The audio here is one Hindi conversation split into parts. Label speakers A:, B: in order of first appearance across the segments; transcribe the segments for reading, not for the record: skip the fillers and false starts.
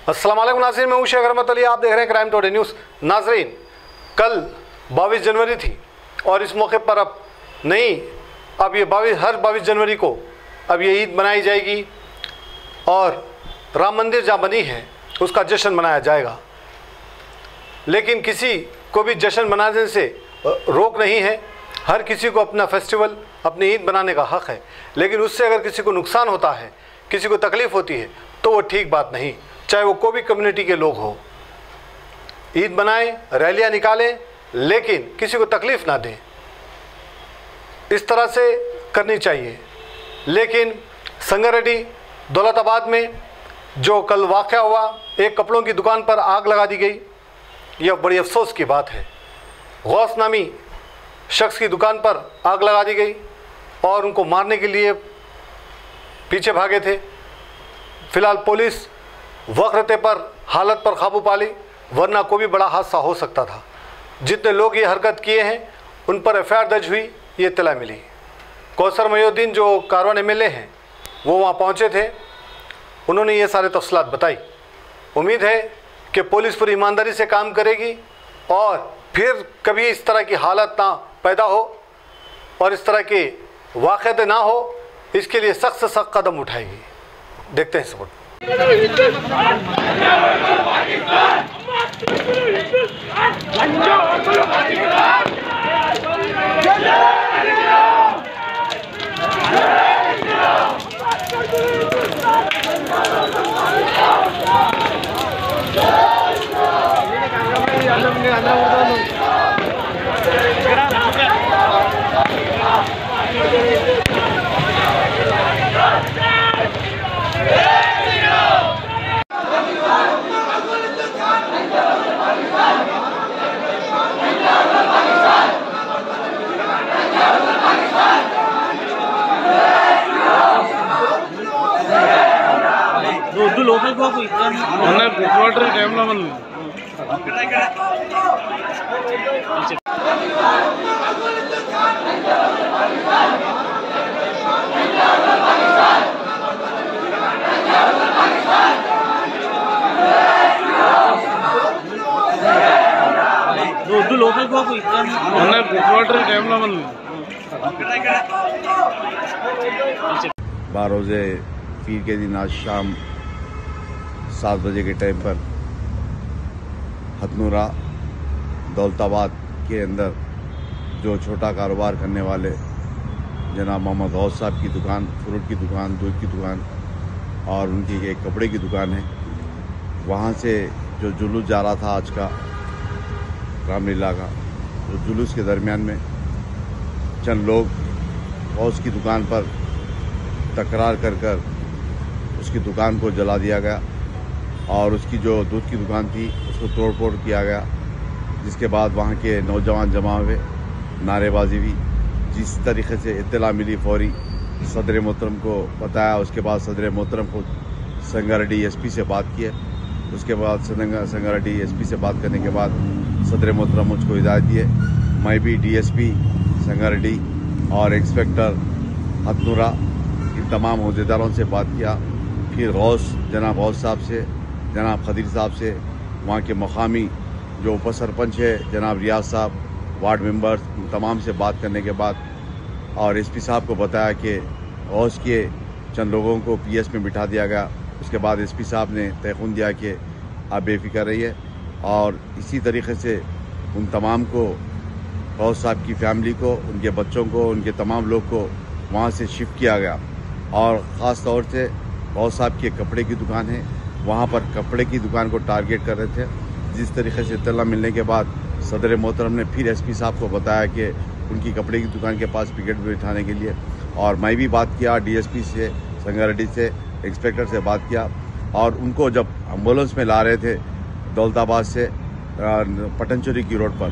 A: अस्सलाम वालेकुम नाज़रीन, मैं हूं शेख रहमत अली। आप देख रहे हैं क्राइम टुडे न्यूज़। नाज़रीन, कल 22 जनवरी थी और इस मौके पर अब ये हर 22 जनवरी को अब ये ईद मनाई जाएगी और राम मंदिर जहाँ बनी है उसका जश्न मनाया जाएगा। लेकिन किसी को भी जश्न मनाने से रोक नहीं है। हर किसी को अपना फेस्टिवल, अपनी ईद मनाने का हक़ है। लेकिन उससे अगर किसी को नुकसान होता है, किसी को तकलीफ़ होती है, तो वो ठीक बात नहीं। चाहे वो कोई भी कम्युनिटी के लोग हो, ईद मनाएं, रैलियां निकालें, लेकिन किसी को तकलीफ़ ना दें। इस तरह से करनी चाहिए। लेकिन संगारेड्डी दौलताबाद में जो कल वाक़या हुआ, एक कपड़ों की दुकान पर आग लगा दी गई, यह बड़ी अफसोस की बात है। गौस नामी शख्स की दुकान पर आग लगा दी गई और उनको मारने के लिए पीछे भागे थे। फ़िलहाल पुलिस वक़्त पर हालत पर काबू पा ली, वरना कोई भी बड़ा हादसा हो सकता था। जितने लोग ये हरकत किए हैं उन पर एफआईआर दर्ज हुई, ये इत्तला मिली। कौसर मोहिउद्दीन जो कारवान एमएलए हैं वो वहाँ पहुँचे थे, उन्होंने ये सारे तफसीलात बताई। उम्मीद है कि पुलिस पूरी ईमानदारी से काम करेगी और फिर कभी इस तरह की हालत ना पैदा हो और इस तरह के वाक़यात ना हो, इसके लिए सख्त से सख्त कदम उठाएगी। देखते हैं सपोर्ट।
B: लोकल को कोई अन्ना रिकॉर्डर कैमरा मन दो लोकल को कोई अन्ना रिकॉर्डर कैमरा मन
C: 12 रोज़े पीर के दिन आज शाम 7 बजे के टाइम पर हथनूरा दौलताबाद के अंदर जो छोटा कारोबार करने वाले जनाब मोहम्मद गौस साहब की दुकान, फ्रूट की दुकान, दूध की दुकान और उनकी एक कपड़े की दुकान है, वहाँ से जो जुलूस जा रहा था आज का रामलीला का, जो जुलूस के दरमियान में चंद लोग गौस की दुकान पर तकरार कर उसकी दुकान को जला दिया गया और उसकी जो दूध की दुकान थी उसको तोड़ फोड़ किया गया, जिसके बाद वहाँ के नौजवान जमा हुए, नारेबाजी हुई। जिस तरीके से इत्तला मिली फौरी सदर मोहतरम को बताया, उसके बाद सदर मोहतरम को संगारेड्डी एसपी से बात किए। उसके बाद संगारेड्डी एसपी से बात करने के बाद सदर मोहतरम मुझको हिदायत दिए। मैं भी डीएसपी संगारेड्डी और इंस्पेक्टर हथनूरा इन तमाम अहदेदारों से बात किया। फिर जनाब गौस साहब से, जनाब खदीर साहब से, वहाँ के मकामी जो उप सरपंच है जनाब रियाज साहब, वार्ड मेंबर्स, इन तमाम से बात करने के बाद और एसपी साहब को बताया कि गौस के चंद लोगों को पीएस में बिठा दिया गया। उसके बाद एसपी साहब ने तयखुन दिया कि आप बेफिक्र रहिए और इसी तरीके से उन तमाम को, गौस साहब की फैमिली को, उनके बच्चों को, उनके तमाम लोग को वहाँ से शिफ्ट किया गया। और ख़ास तौर से गौस साहब की कपड़े की दुकान है, वहाँ पर कपड़े की दुकान को टारगेट कर रहे थे। जिस तरीके से इत्तला मिलने के बाद सदर मोहतरम ने फिर एसपी साहब को बताया कि उनकी कपड़े की दुकान के पास पिकेट में बिठाने के लिए, और मैं भी बात किया डीएसपी से, संगारेड्डी से, इंस्पेक्टर से बात किया। और उनको जब एम्बुलेंस में ला रहे थे दौलताबाद से पटनचोरी की रोड पर,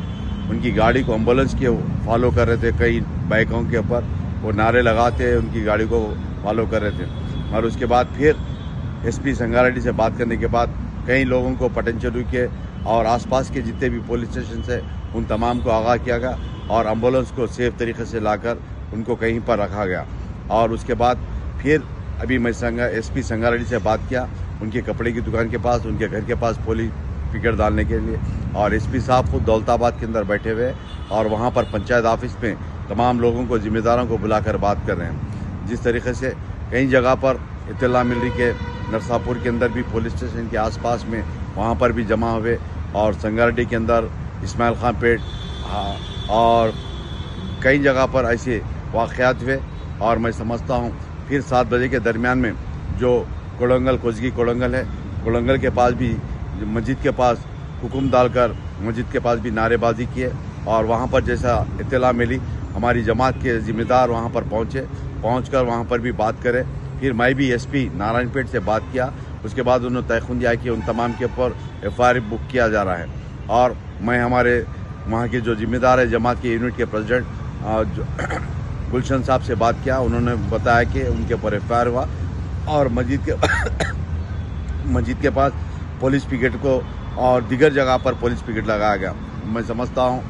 C: उनकी गाड़ी को एम्बुलेंस के फॉलो कर रहे थे, कई बाइकों के ऊपर वो नारे लगाते उनकी गाड़ी को फॉलो कर रहे थे। और उसके बाद फिर एसपी संगारेड्डी से बात करने के बाद कई लोगों को पटनचेरू के और आसपास के जितने भी पुलिस स्टेशन है उन तमाम को आगाह किया गया और एम्बुलेंस को सेफ तरीके से लाकर उनको कहीं पर रखा गया। और उसके बाद फिर अभी मैं एसपी संगारेड्डी से बात किया उनके कपड़े की दुकान के पास, उनके घर के पास पुलिस पिकेट डालने के लिए। और एसपी साहब खुद दौलताबाद के अंदर बैठे हुए और वहाँ पर पंचायत ऑफिस में तमाम लोगों को, जिम्मेदारों को बुलाकर बात कर रहे हैं। जिस तरीके से कई जगह पर इत्तला मिल रही कि नरसापुर के अंदर भी पुलिस स्टेशन के आसपास में वहाँ पर भी जमा हुए और संगारेड्डी के अंदर इस्माइल खान पेट और कई जगह पर ऐसे वाक़यात हुए। और मैं समझता हूँ फिर 7 बजे के दरमियान में जो कोड़ंगल, कोजगी कोड़ंगल है, कोड़ंगल के पास भी मस्जिद के पास हुक्म डालकर मस्जिद के पास भी नारेबाजी किए और वहाँ पर जैसा इत्तला मिली हमारी जमात के ज़िम्मेदार वहाँ पर पहुँचकर वहाँ पर भी बात करें। फिर मैं भी एसपी नारायणपेट से बात किया। उसके बाद उन्होंने तयखुन दिया कि उन तमाम के ऊपर FIR बुक किया जा रहा है। और मैं हमारे वहाँ के जो जिम्मेदार है जमात के यूनिट के प्रेसिडेंट गुलशन साहब से बात किया। उन्होंने बताया कि उनके ऊपर FIR हुआ और मस्जिद के पास पुलिस पिकेट को और दीगर जगह पर पुलिस पिकेट लगाया गया। मैं समझता हूँ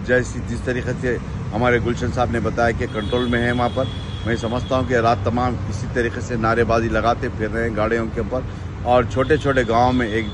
C: जिस तरीके से हमारे गुलशन साहब ने बताया कि कंट्रोल में है वहाँ पर, मैं समझता हूँ कि रात तमाम इसी तरीके से नारेबाजी लगाते फिर रहे हैं गाड़ियों के ऊपर। और छोटे छोटे गाँव में एक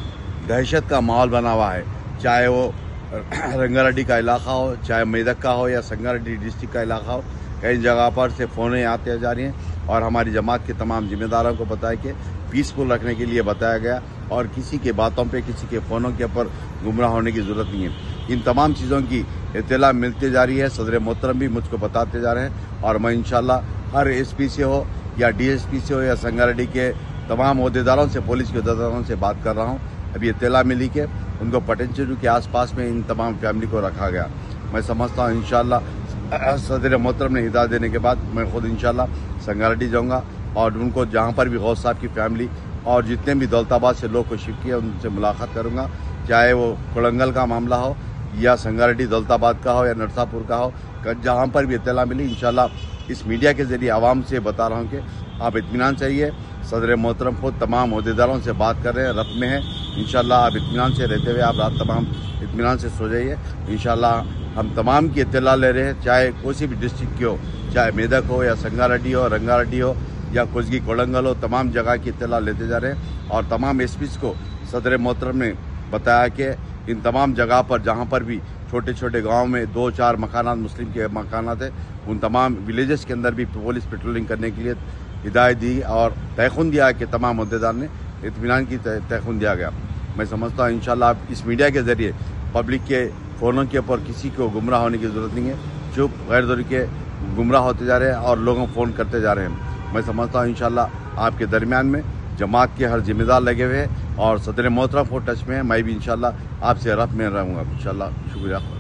C: दहशत का माहौल बना हुआ है, चाहे वो रंगारेड्डी का इलाका हो, चाहे मेदक का हो या संगारेड्डी डिस्ट्रिक्ट का इलाका हो। कई जगह पर से फ़ोनें आते जा रही हैं और हमारी जमात के तमाम जिम्मेदारों को बताया कि पीसफुल रखने के लिए बताया गया और किसी के बातों पे, किसी के फ़ोनों के ऊपर गुमराह होने की ज़रूरत नहीं है। इन तमाम चीज़ों की इत्तला मिलती जा रही है। सदर मोहतरम भी मुझको बताते जा रहे हैं और मैं इंशाल्लाह हर एसपी से हो या डीएसपी से हो या संगारेड्डी के तमाम अहदेदारों से, पुलिस के अहदेदारों से बात कर रहा हूँ। अभी इत्तला मिली कि उनको पटेंचरू के आसपास में इन तमाम फैमिली को रखा गया। मैं समझता हूँ इंशाल्लाह सदर मोहतरम ने हिदायत देने के बाद मैं खुद इंशाल्लाह संगारेड्डी जाऊँगा और उनको जहाँ पर भी गौस साहब की फैमिली और जितने भी दौलताबाद से लोग को शिफ्ट किए उनसे मुलाकात करूँगा, चाहे वो कोड़ंगल का मामला हो या संगारेड्डी दौलताबाद का हो या नरसापुर का हो। जहाँ पर भी इत्तला मिली इंशाल्लाह इस मीडिया के ज़रिए आवाम से बता रहा हूँ कि आप इत्मीनान चाहिए। सदर मोहतरम खुद तमाम अहदेदारों से बात कर रहे हैं, रब्त में है। इंशाल्लाह आप इत्मीनान से रहते हुए आप रात तमाम इत्मीनान से सो जाइए। इंशाल्लाह हम तमाम की इत्तला ले रहे हैं, चाहे कोई भी डिस्ट्रिक्ट की हो, चाहे मेदक हो या संगारेड्डी हो, रंगारेड्डी हो या कोजगी कोड़ंगल हो, तमाम जगह की इत्तला लेते जा रहे हैं। और तमाम एसपीज को सदर मोहतरम ने बताया कि इन तमाम जगह पर जहाँ पर भी छोटे छोटे गाँव में 2-4 मकानात मुस्लिम के मकानात है, उन तमाम विलेजेस के अंदर भी पुलिस पेट्रोलिंग करने के लिए हिदायत दी और तयखुन दिया कि तमाम अहदेदार ने इत्मीनान की तयखुन दिया गया। मैं समझता हूँ इंशाल्लाह आप इस मीडिया के ज़रिए पब्लिक के फ़ोनों के ऊपर किसी को गुमराह होने की ज़रूरत नहीं है। चुप गैर ज़रूरी के गुमराह होते जा रहे हैं और लोगों को फ़ोन करते जा रहे हैं। मैं समझता हूँ इंशाल्लाह आपके दरमियान में जमात के हर जिम्मेदार लगे हुए हैं और सदर मोहतरम को टच में है। मैं भी इंशाल्लाह आपसे रब्त में रहूँगा इंशाल्लाह। शुक्रिया।